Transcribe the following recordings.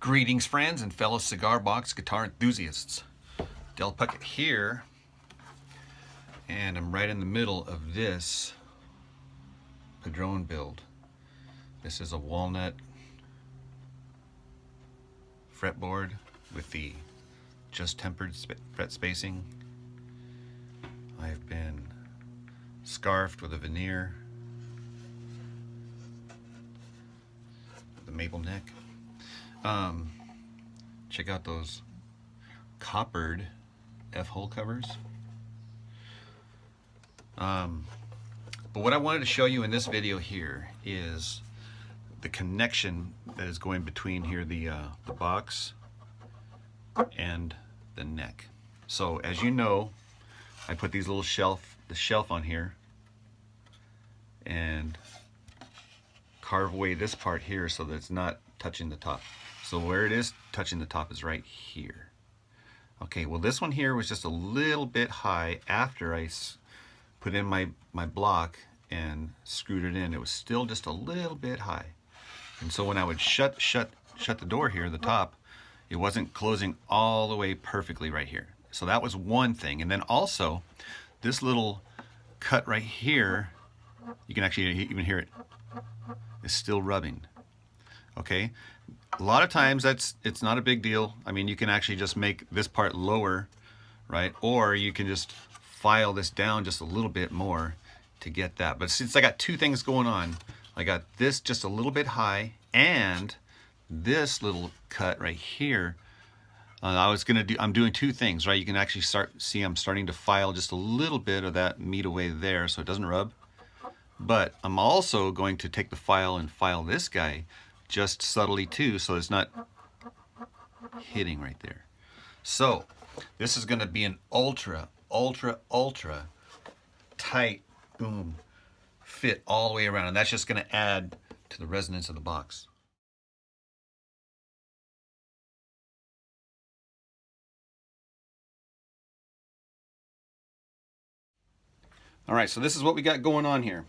Greetings, friends and fellow cigar box guitar enthusiasts. Del Puckett here, and I'm right in the middle of this Padron build. This is a walnut fretboard with the just tempered fret spacing. I've been scarfed with a veneer, the maple neck. Check out those coppered F-hole covers. But what I wanted to show you in this video here is the connection that is going between here, the box and the neck. So as you know, I put these little the shelf on here and carve away this part here so that it's not touching the top. So where it is touching the top is right here. Okay, well this one here was just a little bit high after I put in my block and screwed it in. It was still just a little bit high. And so when I would shut the door here, the top, it wasn't closing all the way perfectly right here. So that was one thing. And then also this little cut right here, you can actually even hear it, is still rubbing. Okay, a lot of times it's not a big deal. I mean, you can actually just make this part lower, right? Or you can just file this down just a little bit more to get that. But since I got two things going on, I got this just a little bit high and this little cut right here. I'm doing two things, right? You can actually see I'm starting to file just a little bit of that meat away there so it doesn't rub. But I'm also going to take the file and file this guy just subtly too, so it's not hitting right there. So this is going to be an ultra tight boom fit all the way around, and that's just going to add to the resonance of the box. All right, so this is what we got going on here.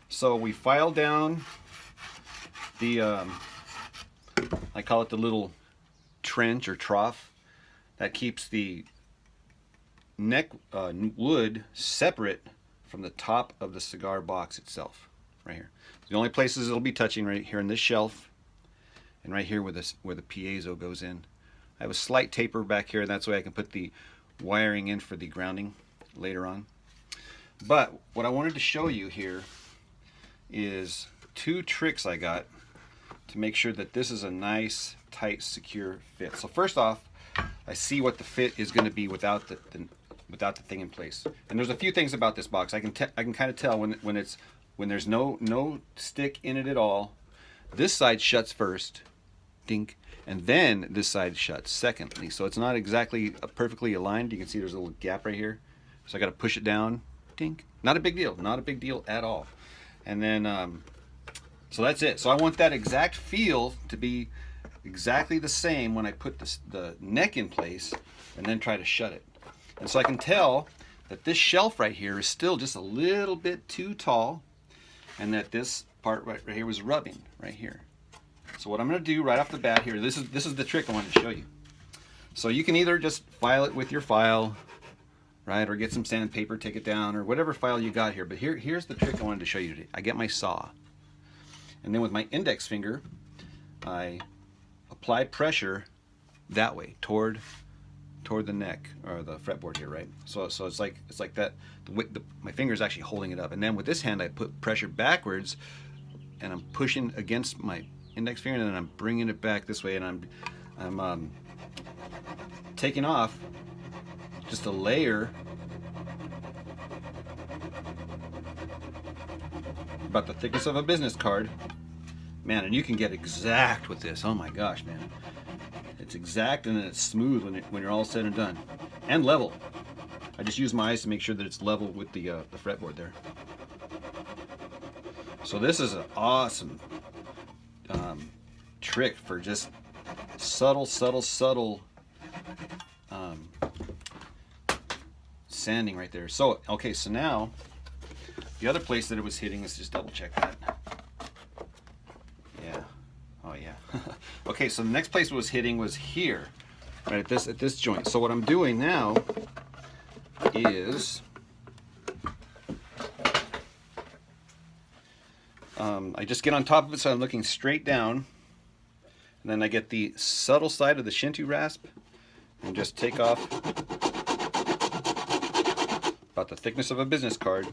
So we file down the I call it the little trench or trough that keeps the neck wood separate from the top of the cigar box itself, right here. The only places it'll be touching right here in this shelf and right here where the piezo goes in. I have a slight taper back here, and that's why I can put the wiring in for the grounding later on. But what I wanted to show you here is two tricks I got to make sure that this is a nice, tight, secure fit. So first off, I see what the fit is going to be without the thing in place. And there's a few things about this box I can kind of tell when there's no stick in it at all. This side shuts first, dink, and then this side shuts secondly. So it's not exactly perfectly aligned. You can see there's a little gap right here. So I got to push it down, dink. Not a big deal. Not a big deal at all. And then so that's it. So I want that exact feel to be exactly the same when I put the neck in place and then try to shut it. And so I can tell that this shelf right here is still just a little bit too tall, and that this part right here was rubbing right here. So what I'm going to do right off the bat here, this is the trick I wanted to show you. So you can either just file it with your file, right, or get some sandpaper, take it down, or whatever file you got here. But here's the trick I wanted to show you today. I get my saw, and then with my index finger, I apply pressure that way toward the neck or the fretboard here, right? So it's like that. My finger is actually holding it up, and then with this hand I put pressure backwards, and I'm pushing against my index finger, and then I'm bringing it back this way, and I'm taking off just a layer about the thickness of a business card. Man, and you can get exact with this. Oh my gosh, man. It's exact, and then it's smooth when you're all said and done. And level. I just use my eyes to make sure that it's level with the fretboard there. So this is an awesome trick for just subtle sanding right there. So, okay, so now the other place that it was hitting, let's just double check that. Yeah. Oh yeah. Okay, so the next place it was hitting was here, right at this joint. So what I'm doing now is I just get on top of it so I'm looking straight down, and then I get the subtle side of the Shinto rasp and just take off about the thickness of a business card.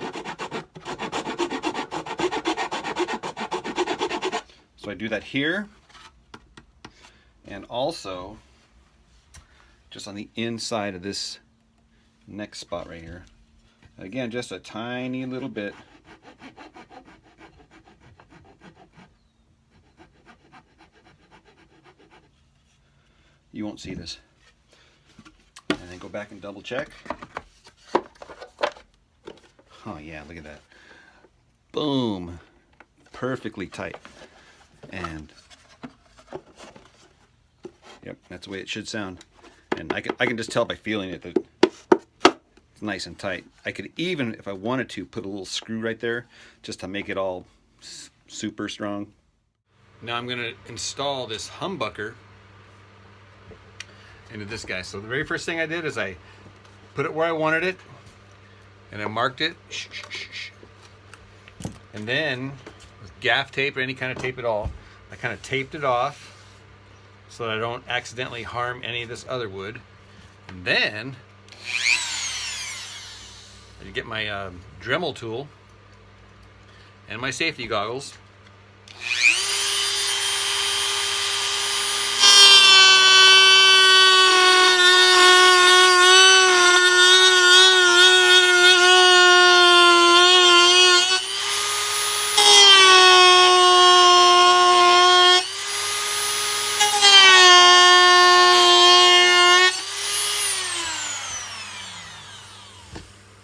So I do that here, and also just on the inside of this neck spot right here. Again, just a tiny little bit. You won't see this. And then go back and double check. Oh yeah, look at that. Boom. Perfectly tight. And yep, that's the way it should sound. And I can just tell by feeling it that it's nice and tight. I could even, if I wanted to, put a little screw right there just to make it all super strong. Now I'm going to install this humbucker into this guy. So the very first thing I did is I put it where I wanted it, and I marked it. And then with gaff tape or any kind of tape at all, I kind of taped it off so that I don't accidentally harm any of this other wood. And then I get my Dremel tool and my safety goggles.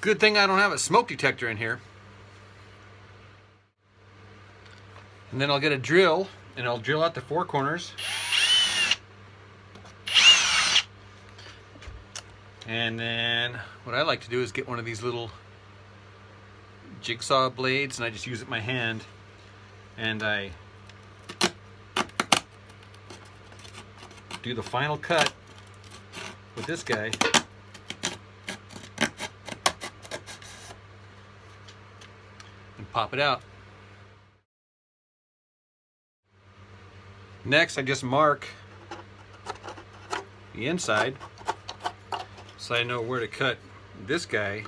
Good thing I don't have a smoke detector in here. And then I'll get a drill and I'll drill out the four corners. And then what I like to do is get one of these little jigsaw blades, and I just use it in my hand, and I do the final cut with this guy. And pop it out. Next, I just mark the inside so I know where to cut this guy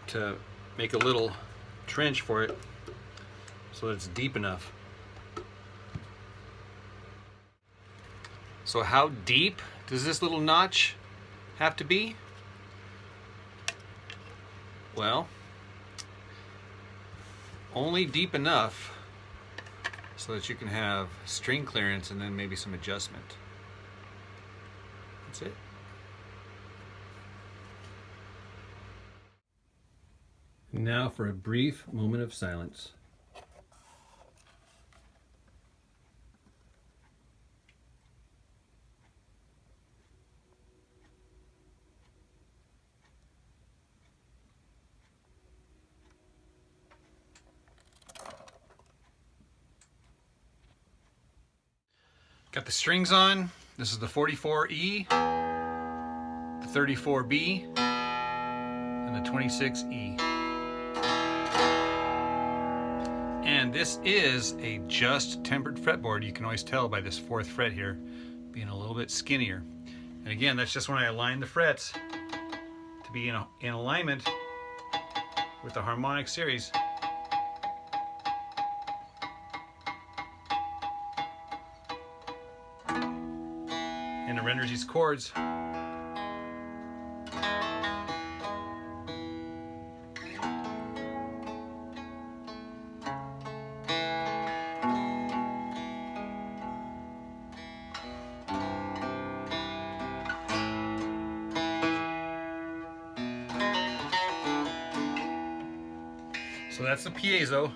to make a little trench for it so that it's deep enough. So how deep does this little notch have to be? Well, only deep enough so that you can have string clearance and then maybe some adjustment. That's it. Now for a brief moment of silence. Got the strings on. This is the 44E, the 34B, and the 26E. And this is a just tempered fretboard. You can always tell by this fourth fret here being a little bit skinnier. And again, that's just when I align the frets to be in alignment with the harmonic series. And it renders these chords so that's the piezo.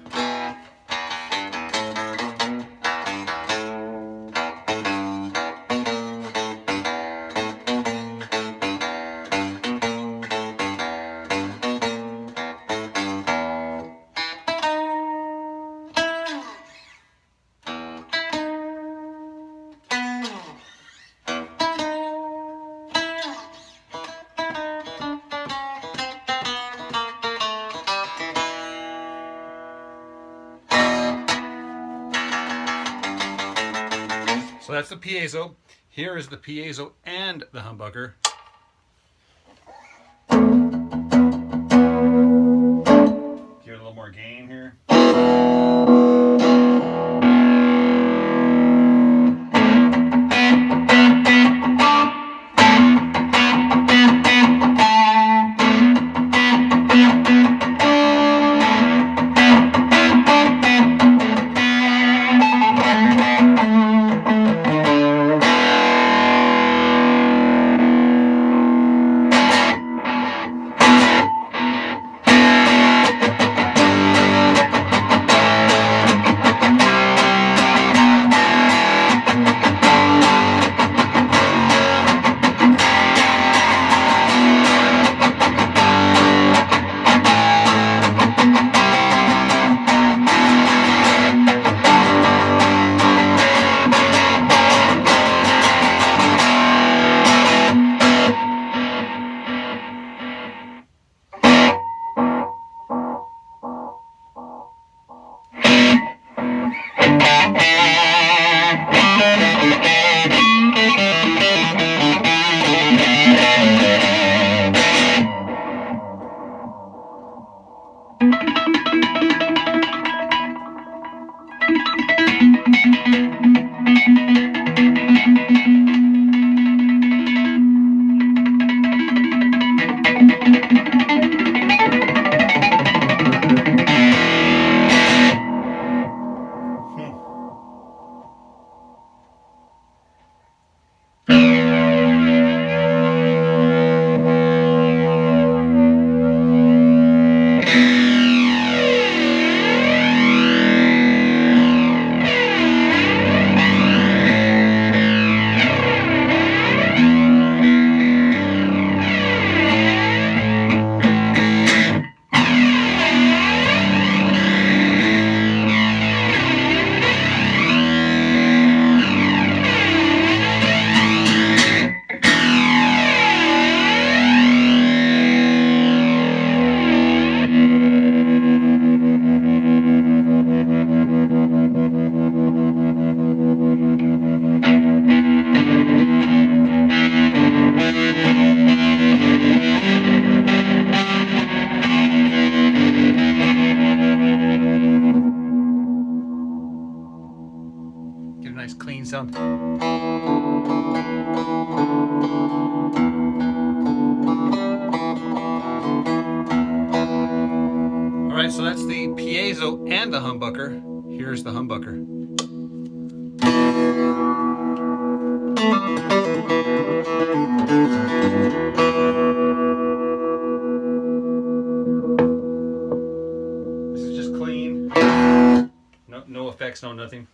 So that's the piezo. Here is the piezo and the humbucker. Give it a little more gain here. Get a nice clean sound. Alright, so that's the piezo and the humbucker. Here's the humbucker. This is just clean. No effects, no nothing.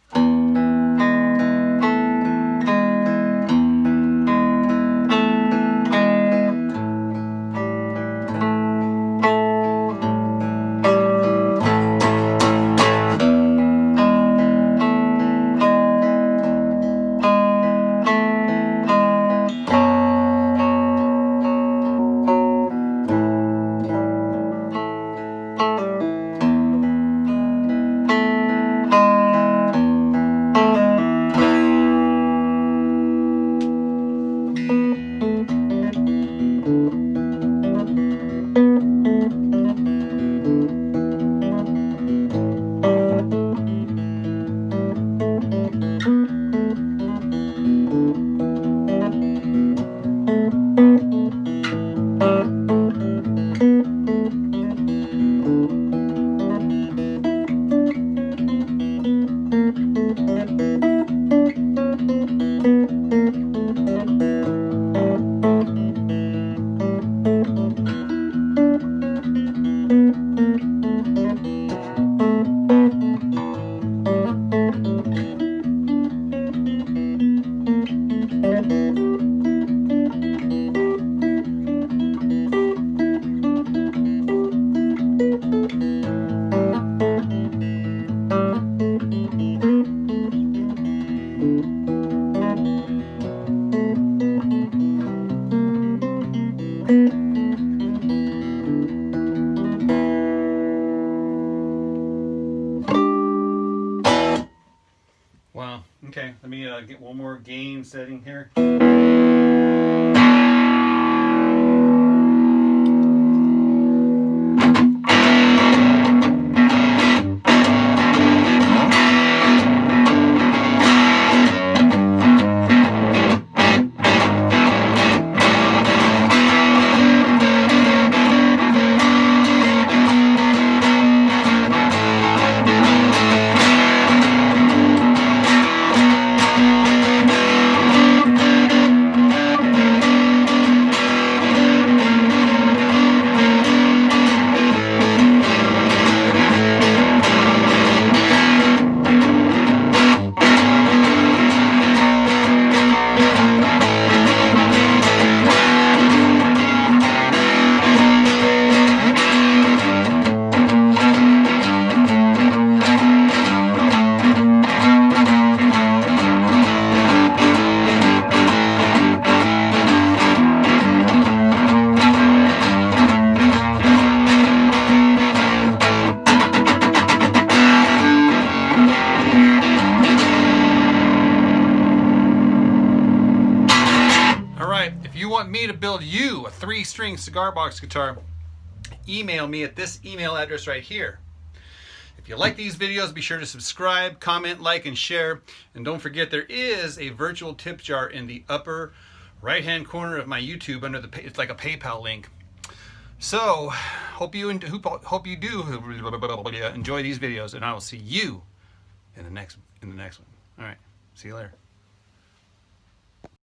me get one more gain setting here. If you want me to build you a 3-string cigar box guitar, email me at this email address right here. If you like these videos, be sure to subscribe, comment, like, and share. And don't forget, there is a virtual tip jar in the upper right-hand corner of my YouTube under the, it's like a PayPal link. So, hope you do enjoy these videos, and I will see you in the next one. All right, see you later.